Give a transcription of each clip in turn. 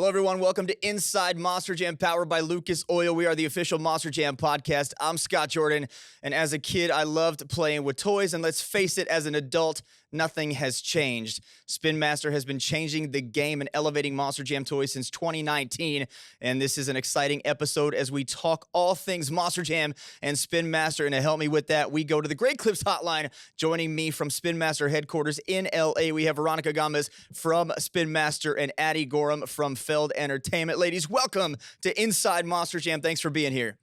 Hello, everyone. Welcome to Inside Monster Jam, powered by Lucas Oil. We are the official Monster Jam podcast. I'm Scott Jordan, and as a kid, I loved playing with toys, and let's face it, as an adult, nothing has changed. Spin Master has been changing the game and elevating Monster Jam toys since 2019, and this is an exciting episode as we talk all things Monster Jam and Spin Master, and to help me with that, we go to the Great Clips Hotline. Joining me from Spin Master headquarters in LA, we have Veronica Gamez from Spin Master and Addy Gorham from Feld Entertainment. Ladies, welcome to Inside Monster Jam. Thanks for being here.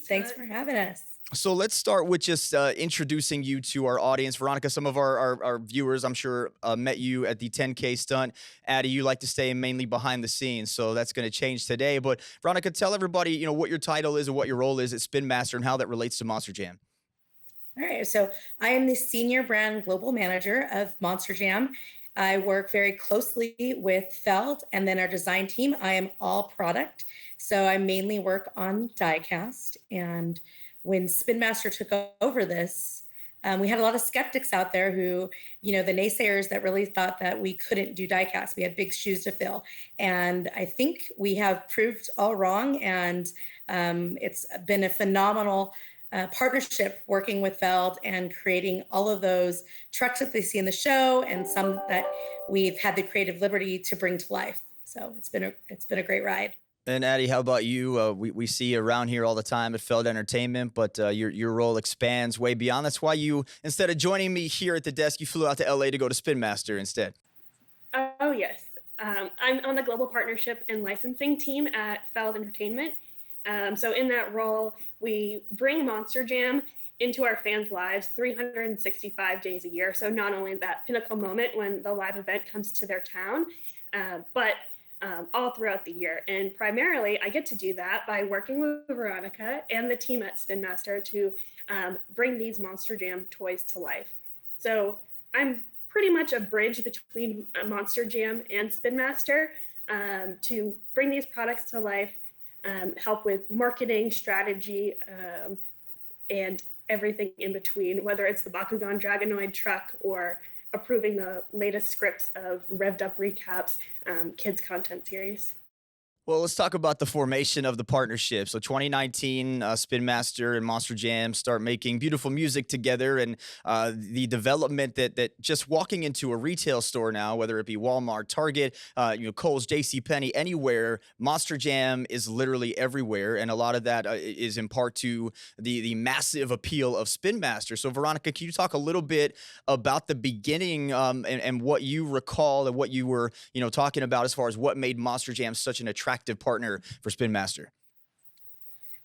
Thanks for having us. So let's start with just introducing you to our audience. Veronica, some of our viewers, I'm sure, met you at the 10K stunt. Addy, you like to stay mainly behind the scenes, so that's going to change today. But Veronica, tell everybody, what your title is and what your role is at Spin Master and how that relates to Monster Jam. All right, so I am the Senior Brand Global Manager of Monster Jam. I work very closely with Feld and then our design team. I am all product, so I mainly work on diecast. And when Spin Master took over this, we had a lot of skeptics out there who, the naysayers that really thought that we couldn't do diecast. We had big shoes to fill. And I think we have proved all wrong. And it's been a phenomenal partnership working with Feld and creating all of those trucks that they see in the show and some that we've had the creative liberty to bring to life. So it's been a great ride. And Addy, how about you? We see you around here all the time at Feld Entertainment, but your role expands way beyond. That's why you, instead of joining me here at the desk, you flew out to LA to go to Spin Master instead. Oh, yes. I'm on the global partnership and licensing team at Feld Entertainment. So in that role, we bring Monster Jam into our fans' lives 365 days a year. So not only that pinnacle moment when the live event comes to their town, but all throughout the year. And primarily, I get to do that by working with Veronica and the team at Spin Master to bring these Monster Jam toys to life. So I'm pretty much a bridge between Monster Jam and Spin Master to bring these products to life, help with marketing, strategy, and everything in between, whether it's the Bakugan Dragonoid truck or approving the latest scripts of revved up recaps, kids content series. Well, let's talk about the formation of the partnership. So 2019, Spin Master and Monster Jam start making beautiful music together, and the development that just walking into a retail store now, whether it be Walmart, Target, Kohl's, JCPenney, anywhere, Monster Jam is literally everywhere, and a lot of that is in part to the massive appeal of Spin Master. So Veronica, can you talk a little bit about the beginning and what you recall and what you were talking about as far as what made Monster Jam such an attractive partner for Spin Master?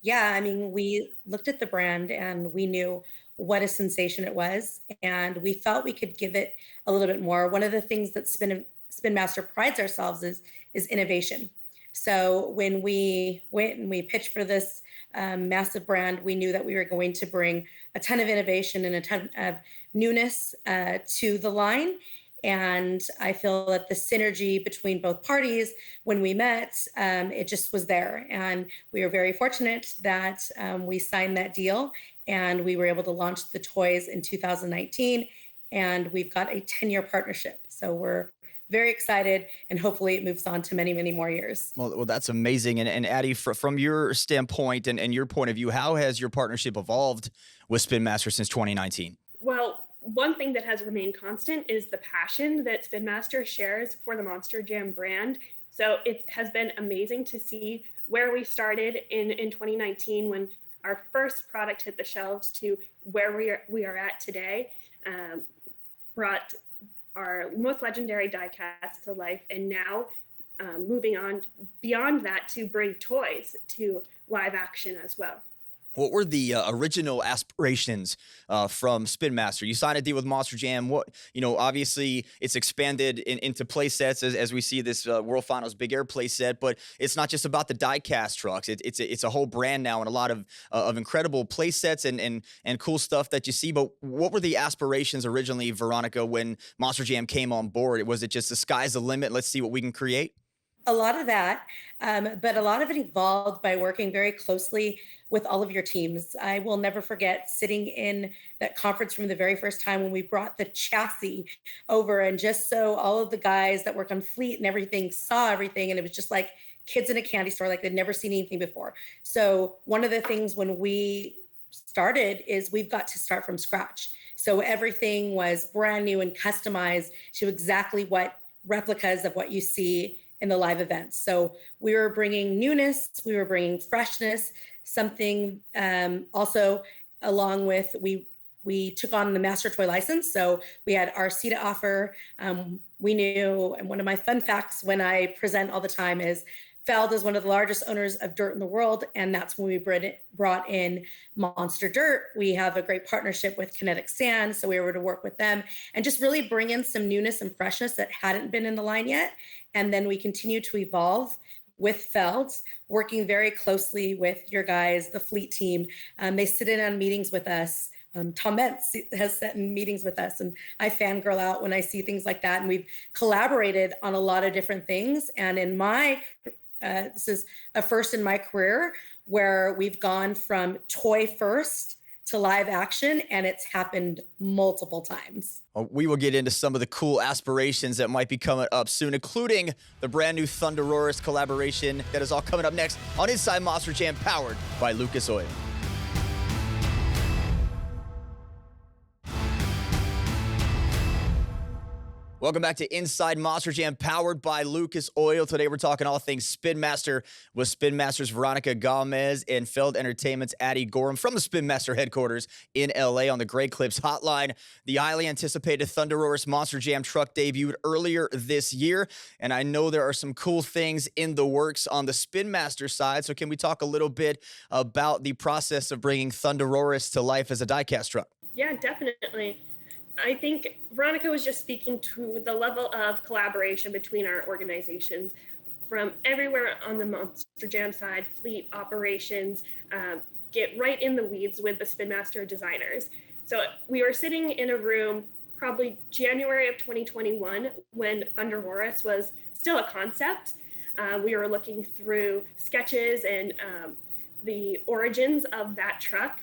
Yeah, I mean, we looked at the brand and we knew what a sensation it was, and we felt we could give it a little bit more. One of the things that Spin Master prides ourselves is innovation. So when we went and we pitched for this massive brand, we knew that we were going to bring a ton of innovation and a ton of newness to the line. And I feel that the synergy between both parties, when we met, it just was there. And we were very fortunate that we signed that deal and we were able to launch the toys in 2019. And we've got a 10-year partnership. So we're very excited, and hopefully it moves on to many, many more years. Well, that's amazing. And Addy, from your standpoint and your point of view, how has your partnership evolved with Spin Master since 2019? Well, one thing that has remained constant is the passion that Spin Master shares for the Monster Jam brand. So it has been amazing to see where we started in 2019 when our first product hit the shelves to where we are at today, brought our most legendary diecast to life, and now moving on beyond that to bring toys to live action as well. What were the original aspirations from Spin Master? You signed a deal with Monster Jam. What, obviously it's expanded into play sets as we see this World Finals Big Air play set, but it's not just about the diecast trucks. It's a whole brand now and a lot of incredible play sets and cool stuff that you see. But what were the aspirations originally, Veronica, when Monster Jam came on board? Was it just the sky's the limit? Let's see what we can create? a lot of that, but a lot of it evolved by working very closely with all of your teams. I will never forget sitting in that conference room the very first time when we brought the chassis over, and just so all of the guys that work on fleet and everything saw everything, and it was just like kids in a candy store, like they'd never seen anything before. So one of the things when we started is we've got to start from scratch. So everything was brand new and customized to exactly what replicas of what you see in the live events. So we were bringing newness, we were bringing freshness, something also along with we took on the master toy license. So we had RC to offer. We knew, and one of my fun facts when I present all the time is Feld is one of the largest owners of dirt in the world, and that's when we brought in Monster Dirt. We have a great partnership with Kinetic Sand, so we were able to work with them and just really bring in some newness and freshness that hadn't been in the line yet. And then we continue to evolve with Feld, working very closely with your guys, the fleet team. They sit in on meetings with us. Tom Mentz has sat in meetings with us, and I fangirl out when I see things like that. And we've collaborated on a lot of different things. And in my this is a first in my career where we've gone from toy first to live action, and it's happened multiple times. We will get into some of the cool aspirations that might be coming up soon, including the brand new Thunderosaurus collaboration that is all coming up next on Inside Monster Jam, powered by Lucas Oil. Welcome back to Inside Monster Jam, powered by Lucas Oil. Today we're talking all things Spin Master with Spin Master's Veronica, Gamez, and Feld Entertainment's Addy, Gorham from the Spin Master headquarters in LA on the Great Clips hotline. The highly anticipated Thunderosaurus Monster Jam truck debuted earlier this year, and I know there are some cool things in the works on the Spin Master side. So can we talk a little bit about the process of bringing Thunderosaurus to life as a diecast truck? Yeah, definitely. I think Veronica was just speaking to the level of collaboration between our organizations from everywhere on the Monster Jam side, fleet operations, get right in the weeds with the Spin Master designers. So we were sitting in a room probably January of 2021 when Thunderosaurus was still a concept. We were looking through sketches and the origins of that truck,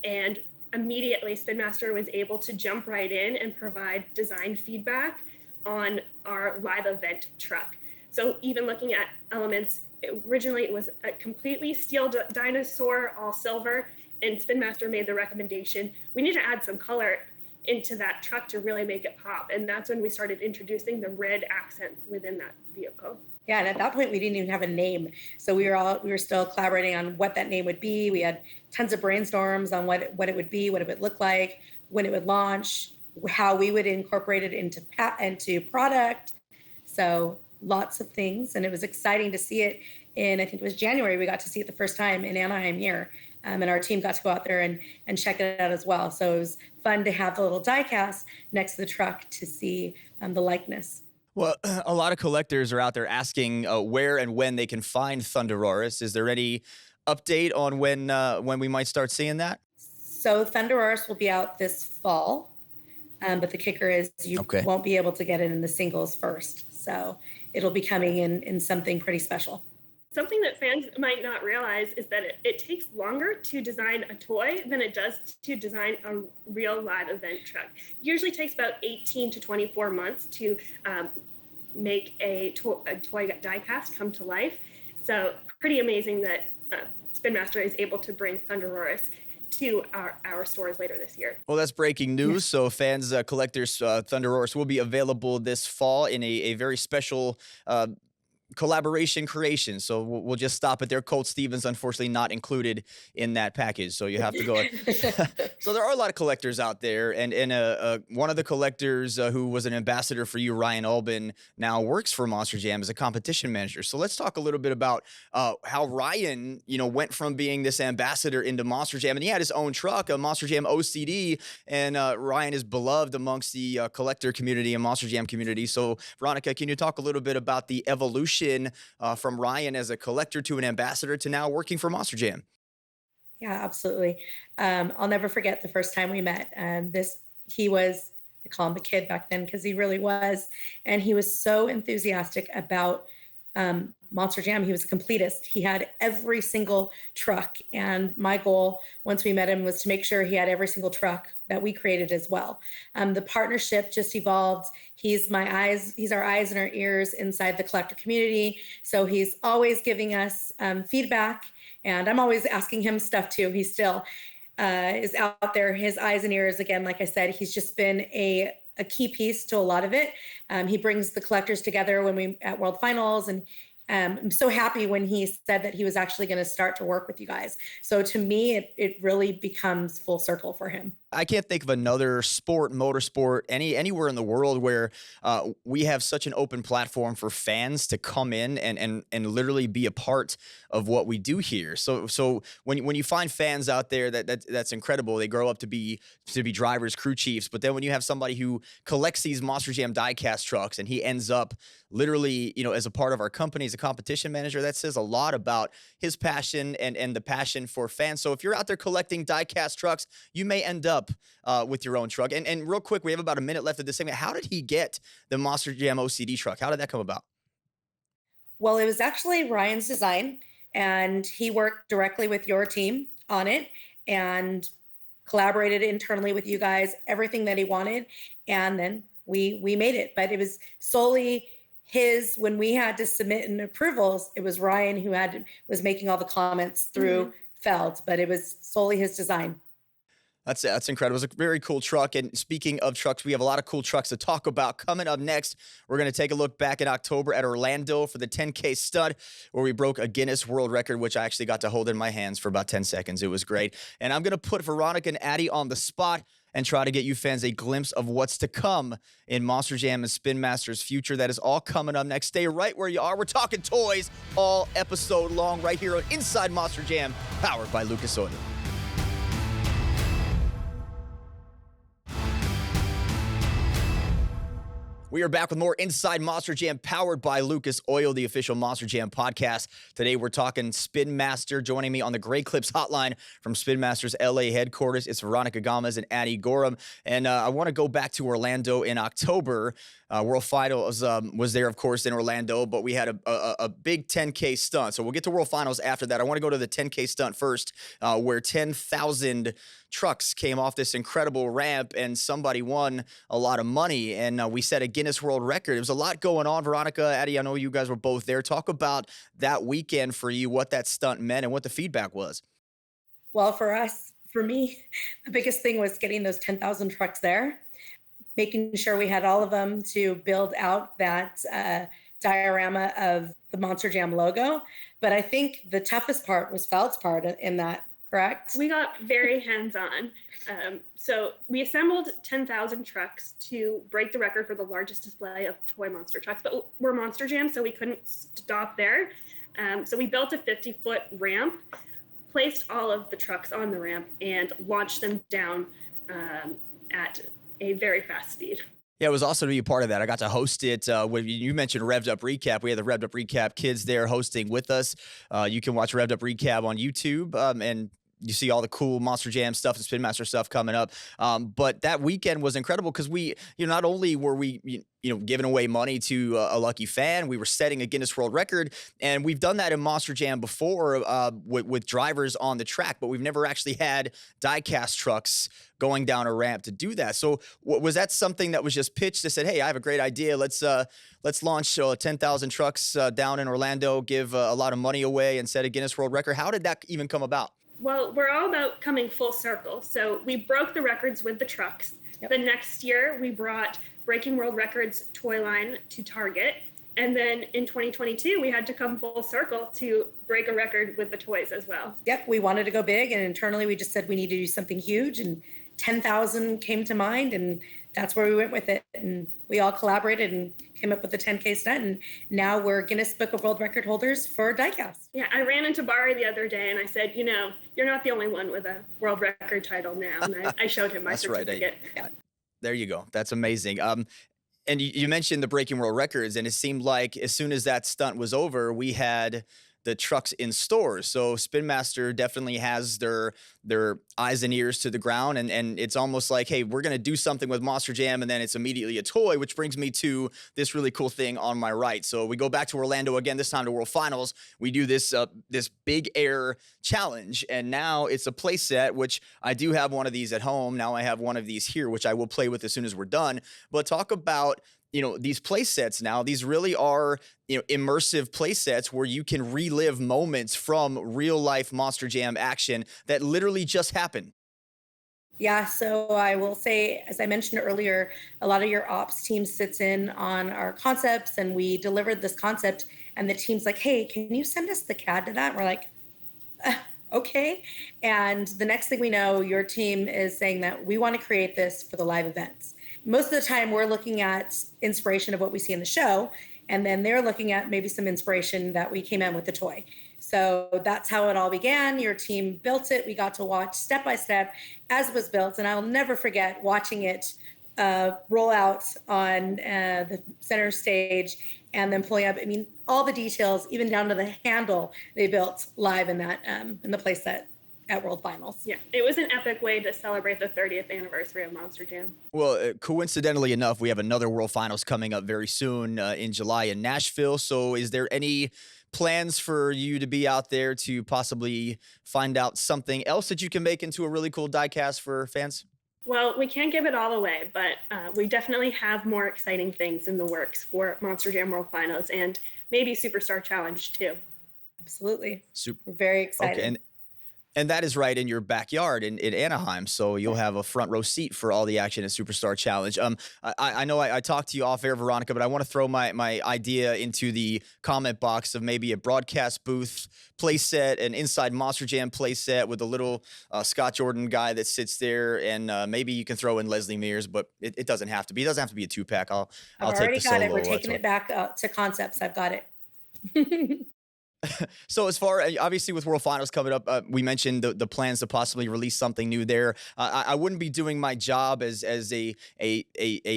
and immediately Spin Master was able to jump right in and provide design feedback on our live event truck. So even looking at elements, originally it was a completely steel dinosaur, all silver, and Spin Master made the recommendation, we need to add some color into that truck to really make it pop. And that's when we started introducing the red accents within that vehicle. Yeah, and at that point we didn't even have a name. So we were still collaborating on what that name would be. We had tons of brainstorms on what it would be, what it would look like, when it would launch, how we would incorporate it into product. So lots of things, and it was exciting to see it in, I think it was January, we got to see it the first time in Anaheim here. And our team got to go out there and check it out as well. So it was fun to have the little diecast next to the truck to see the likeness. Well, a lot of collectors are out there asking where and when they can find Thunderosaurus. Is there any update on when we might start seeing that? So Thunderosaurus will be out this fall, but the kicker is you won't be able to get it in the singles first. So it'll be coming in something pretty special. Something that fans might not realize is that it takes longer to design a toy than it does to design a real live event truck. It usually takes about 18 to 24 months to make a toy diecast come to life. So pretty amazing that Spin Master is able to bring Thunderosaurus to our stores later this year. Well, that's breaking news. Yeah. So fans, collectors, Thunderosaurus will be available this fall in a very special collaboration creation. So we'll just stop it there. Colt Stevens, unfortunately, not included in that package. So you have to go. So there are a lot of collectors out there. And one of the collectors who was an ambassador for you, Ryan Albin, now works for Monster Jam as a competition manager. So let's talk a little bit about how Ryan, went from being this ambassador into Monster Jam. And he had his own truck, a Monster Jam OCD. And Ryan is beloved amongst the collector community and Monster Jam community. So Veronica, can you talk a little bit about the evolution from Ryan as a collector to an ambassador to now working for Monster Jam? Yeah, absolutely. I'll never forget the first time we met. He was, I call him the kid back then because he really was. And he was so enthusiastic about Monster Jam. He was a completist. He had every single truck. And my goal, once we met him, was to make sure he had every single truck that we created as well. The partnership just evolved. He's our eyes and our ears inside the collector community. So he's always giving us feedback, and I'm always asking him stuff too. He still is out there, his eyes and ears. Again, like I said, he's just been a key piece to a lot of it. He brings the collectors together when we at World Finals, and I'm so happy when he said that he was actually going to start to work with you guys. So to me, it really becomes full circle for him. I can't think of another sport, motorsport, anywhere in the world where we have such an open platform for fans to come in and literally be a part of what we do here. So when you find fans out there, that's incredible. They grow up to be drivers, crew chiefs. But then when you have somebody who collects these Monster Jam diecast trucks and he ends up literally, as a part of our company, as a competition manager, that says a lot about his passion and the passion for fans. So if you're out there collecting diecast trucks, you may end up with your own truck. And real quick, we have about a minute left of this segment. How did he get the Monster Jam OCD truck? How did that come about? Well, it was actually Ryan's design, and he worked directly with your team on it and collaborated internally with you guys, everything that he wanted. And then we made it, but it was solely his. When we had to submit an approvals, it was Ryan who was making all the comments through Feld, but it was solely his design. That's incredible. It was a very cool truck. And speaking of trucks, we have a lot of cool trucks to talk about. Coming up next, we're going to take a look back in October at Orlando for the 10K stunt, where we broke a Guinness World Record, which I actually got to hold in my hands for about 10 seconds. It was great. And I'm going to put Veronica and Addy on the spot and try to get you fans a glimpse of what's to come in Monster Jam and Spin Master's future. That is all coming up next. Stay right where you are. We're talking toys all episode long right here on Inside Monster Jam, powered by Lucas Oil. We are back with more Inside Monster Jam, powered by Lucas Oil, the official Monster Jam podcast. Today, we're talking Spin Master. Joining me on the Great Clips hotline from Spin Master's LA headquarters, it's Veronica Gamez and Addy Gorham. And I want to go back to Orlando in October. World Finals was there, of course, in Orlando, but we had a big 10K stunt. So we'll get to World Finals after that. I want to go to the 10K stunt first, where 10,000 trucks came off this incredible ramp and somebody won a lot of money. And we set a Guinness World Record. There was a lot going on. Veronica, Addy, I know you guys were both there. Talk about that weekend for you, what that stunt meant and what the feedback was. Well, for me, the biggest thing was getting those 10,000 trucks there, making sure we had all of them to build out that diorama of the Monster Jam logo. But I think the toughest part was Feld's part in that, correct? We got very hands-on. So we assembled 10,000 trucks to break the record for the largest display of toy monster trucks, but we're Monster Jam, so we couldn't stop there. So we built a 50-foot ramp, placed all of the trucks on the ramp, and launched them down at a very fast speed. Yeah, it was awesome to be a part of that. I got to host it. When you mentioned Revved Up Recap, we had the Revved Up Recap kids there hosting with us. You can watch Revved Up Recap on YouTube, and you see all the cool Monster Jam stuff and Spin Master stuff coming up. But that weekend was incredible because we, not only were we, giving away money to a lucky fan, we were setting a Guinness World Record. And we've done that in Monster Jam before with drivers on the track, but we've never actually had diecast trucks going down a ramp to do that. So was that something that was just pitched that said, hey, I have a great idea. Let's launch 10,000 trucks down in Orlando, give a lot of money away and set a Guinness World Record. How did that even come about? Well, we're all about coming full circle. So we broke the records with the trucks. Yep. The next year, we brought Breaking World Records toy line to Target. And then in 2022, we had to come full circle to break a record with the toys as well. Yep, we wanted to go big, and internally we just said we need to do something huge, and 10,000 came to mind, and that's where we went with it. And we all collaborated and came up with the 10K stunt, and now we're Guinness Book of World Record holders for diecast. Yeah, I ran into Barry the other day, and I said, you're not the only one with a world record title now. And I showed him my certificate. Right. There you go. That's amazing. And you mentioned the Breaking World Records, and it seemed like as soon as that stunt was over, we had the trucks in stores. So Spin Master definitely has their eyes and ears to the ground, and it's almost like, hey, we're gonna do something with Monster Jam, and then it's immediately a toy, which brings me to this really cool thing on my right. So we go back to Orlando again, this time to World Finals. We do this big air challenge, and now it's a play set, which I do have one of these at home. Now I have one of these here, which I will play with as soon as we're done. But talk about, these play sets now. These really are, immersive play sets where you can relive moments from real life Monster Jam action that literally just happened. Yeah, so I will say, as I mentioned earlier, a lot of your ops team sits in on our concepts, and we delivered this concept, and the team's like, hey, can you send us the CAD to that? And we're like, okay. And the next thing we know, your team is saying that we want to create this for the live events. Most of the time, we're looking at inspiration of what we see in the show, and then they're looking at maybe some inspiration that we came in with the toy. So that's how it all began. Your team built it. We got to watch step by step as it was built. And I'll never forget watching it roll out on the center stage and then pulling up. I mean, all the details, even down to the handle they built live in that in the playset at World Finals. Yeah, it was an epic way to celebrate the 30th anniversary of Monster Jam. Well, coincidentally enough, we have another World Finals coming up very soon in July in Nashville. So is there any plans for you to be out there to possibly find out something else that you can make into a really cool diecast for fans? Well, we can't give it all away, but we definitely have more exciting things in the works for Monster Jam World Finals and maybe Superstar Challenge too. Absolutely. Super. We're very excited. Okay, and that is right in your backyard in Anaheim. So you'll have a front row seat for all the action at Superstar Challenge. I know I talked to you off air, Veronica, but I want to throw my idea into the comment box of maybe a broadcast booth playset, an inside Monster Jam playset with a little Scott Jordan guy that sits there, and maybe you can throw in Leslie Mears, but it doesn't have to be. It doesn't have to be a 2-pack. I'll I've take already the got solo. it. We're taking it back to concepts. I've got it. So as far obviously with World Finals coming up, we mentioned the plans to possibly release something new there. I wouldn't be doing my job as a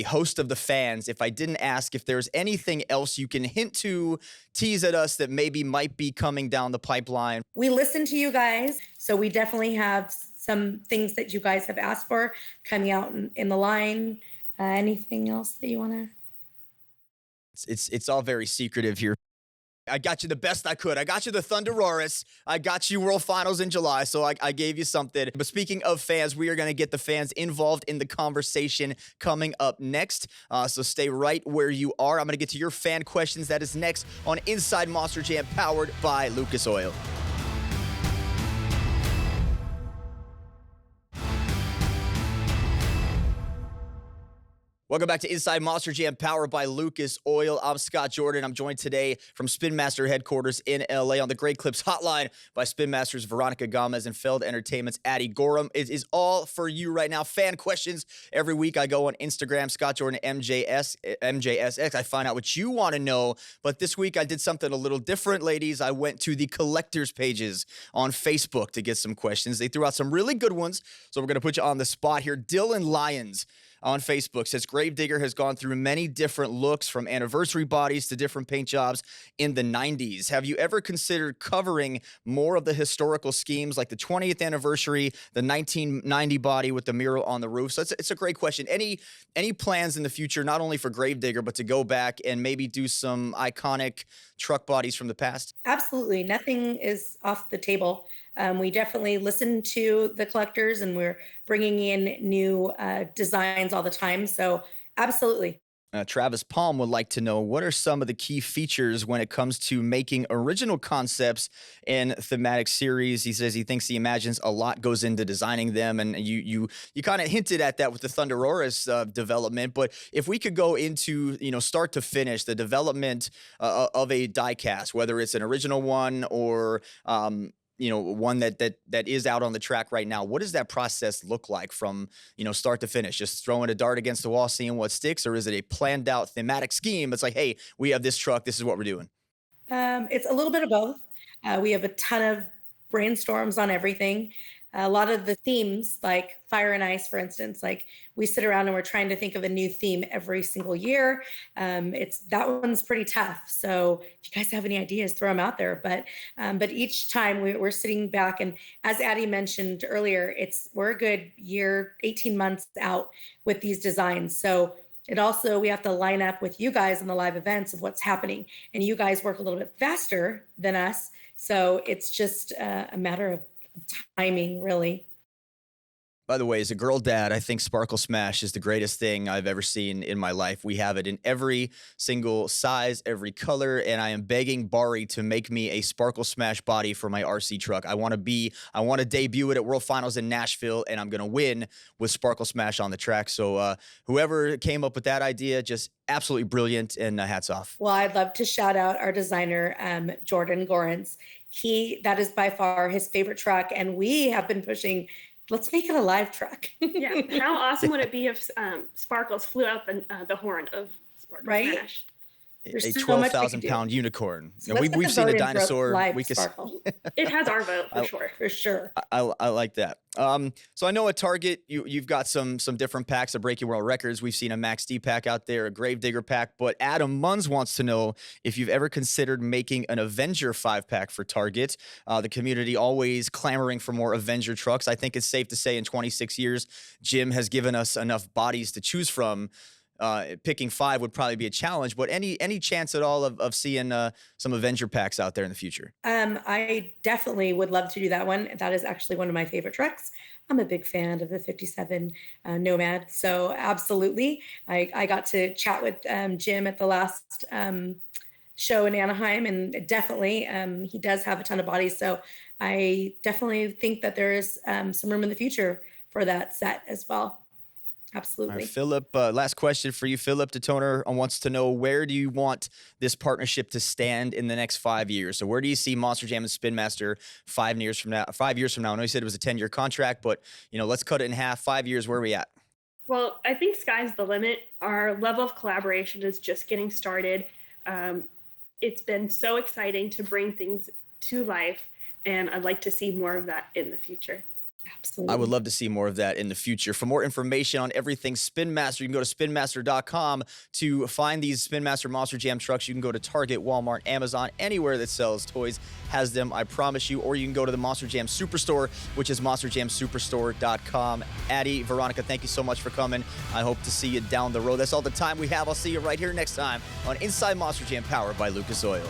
host of the fans if I didn't ask if there's anything else you can hint to, tease at us that maybe might be coming down the pipeline. We listen to you guys, so we definitely have some things that you guys have asked for coming out in the line. Anything else that you want to? It's all very secretive here. I got you the best I could. I got you the Thunderosaurus. I got you World Finals in July, so I gave you something. But speaking of fans, we are going to get the fans involved in the conversation coming up next. So stay right where you are. I'm going to get to your fan questions. That is next on Inside Monster Jam, powered by Lucas Oil. Welcome back to Inside Monster Jam, powered by Lucas Oil. I'm Scott Jordan. I'm joined today from Spin Master headquarters in LA on the Great Clips hotline by Spin Masters Veronica, Gamez, and Feld Entertainment's Addy. Gorham. It is all for you right now. Fan questions. Every week I go on Instagram, Scott Jordan MJSX. I find out what you want to know. But this week I did something a little different, ladies. I went to the collectors pages on Facebook to get some questions. They threw out some really good ones. So we're going to put you on the spot here. Dylan Lyons on Facebook says Gravedigger has gone through many different looks, from anniversary bodies to different paint jobs in the 90s. Have you ever considered covering more of the historical schemes, like the 20th anniversary, the 1990 body with the mural on the roof? So it's a great question. Any plans in the future, not only for Gravedigger, but to go back and maybe do some iconic truck bodies from the past? Absolutely. Nothing is off the table. We definitely listen to the collectors, and we're bringing in new designs all the time. So absolutely. Travis Palm would like to know, what are some of the key features when it comes to making original concepts in thematic series? He says he thinks he imagines a lot goes into designing them, and you kind of hinted at that with the Thunderosaurus development. But if we could go into start to finish the development of a diecast, whether it's an original one or one that is out on the track right now, what does that process look like from, start to finish? Just throwing a dart against the wall, seeing what sticks? Or is it a planned out thematic scheme? It's like, hey, we have this truck. This is what we're doing. It's a little bit of both. We have a ton of brainstorms on everything. a lot of the themes, like Fire and Ice, for instance, like we sit around and we're trying to think of a new theme every single year. It's that one's pretty tough. So if you guys have any ideas, throw them out there. But each time we're sitting back, and as Addy mentioned earlier, we're a good year, 18 months out with these designs. So it also, we have to line up with you guys in the live events of what's happening, and you guys work a little bit faster than us. So it's just a matter of timing, really. By the way, as a girl dad, I think Sparkle Smash is the greatest thing I've ever seen in my life. We have it in every single size, every color, and I am begging Bari to make me a Sparkle Smash body for my RC truck. I want to debut it at World Finals in Nashville, and I'm going to win with Sparkle Smash on the track. So whoever came up with that idea, just absolutely brilliant, and hats off. Well, I'd love to shout out our designer, Jordan Gorham. That is by far his favorite truck, and we have been pushing, let's make it a live truck. Yeah, how awesome would it be if Sparkles flew out the horn of Sparkle Right? Smash? There's A so much we 12,000 could pound do. unicorn. So You know, let's we've get the seen vote a in for dinosaur. live We could. Sparkle. It has our vote for sure. For sure. I like that. So I know at Target you've got some different packs of Breaking World Records. We've seen a Max D pack out there, a Gravedigger pack, but Adam Munns wants to know if you've ever considered making an Avenger 5-pack for Target. The community always clamoring for more Avenger trucks. I think it's safe to say in 26 years, Jim has given us enough bodies to choose from. Picking 5 would probably be a challenge, but any chance at all of seeing some Avenger packs out there in the future? I definitely would love to do that one. That is actually one of my favorite trucks. I'm a big fan of the 57 Nomad. So absolutely. I got to chat with Jim at the last show in Anaheim, and definitely he does have a ton of bodies. So I definitely think that there is some room in the future for that set as well. Absolutely. All right, Philip, last question for you. Philip DeToner wants to know, where do you want this partnership to stand in the next 5 years? So where do you see Monster Jam and Spin Master 5 years from now? 5 years from now, I know you said it was a 10-year contract, but let's cut it in half. 5 years, where are we at? Well, I think sky's the limit. Our level of collaboration is just getting started. It's been so exciting to bring things to life, and I'd like to see more of that in the future. Absolutely. I would love to see more of that in the future. For more information on everything Spin Master, you can go to spinmaster.com to find these Spin Master Monster Jam trucks. You can go to Target, Walmart, Amazon, anywhere that sells toys has them, I promise you. Or you can go to the Monster Jam Superstore, which is monsterjamsuperstore.com. Addy, Veronica, thank you so much for coming. I hope to see you down the road. That's all the time we have. I'll see you right here next time on Inside Monster Jam, powered by Lucas Oil.